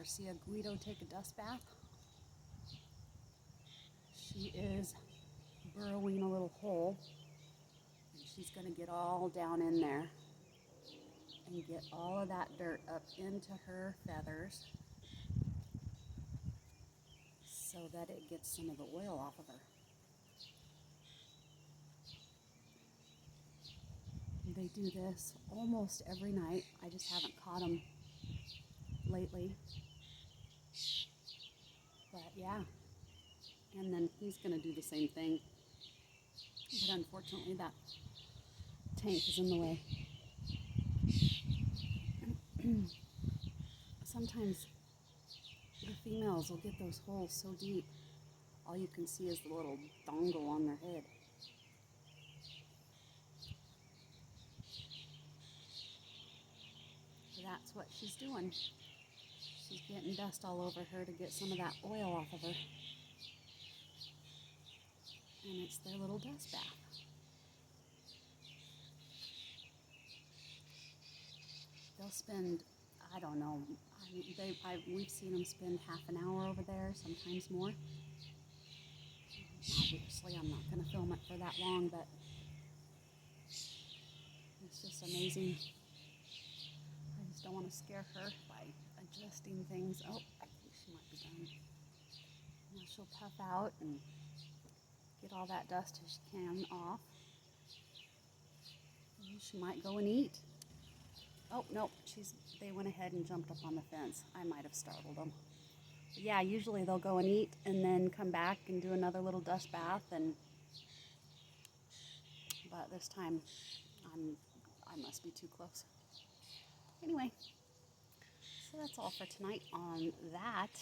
see a Guido take a dust bath? She is burrowing a little hole, and she's going to get all down in there and get all of that dirt up into her feathers so that it gets some of the oil off of her. They do this almost every night. I just haven't caught them lately. But yeah, and then he's going to do the same thing. But unfortunately, that tank is in the way. Sometimes the females will get those holes so deep, all you can see is the little dongle on their head. So that's what she's doing. She's getting dust all over her to get some of that oil off of her. And it's their little dust bath. They'll spend, I don't know, we've seen them spend half an hour over there, sometimes more. Obviously, I'm not going to film it for that long, but it's just amazing. I just don't want to scare her by adjusting things. Oh, I think she might be done. Now she'll puff out and get all that dust as she can off. And she might go and eat. Oh, no, they went ahead and jumped up on the fence. I might have startled them. But yeah, usually they'll go and eat and then come back and do another little dust bath. But this time, I must be too close. Anyway, so that's all for tonight on that.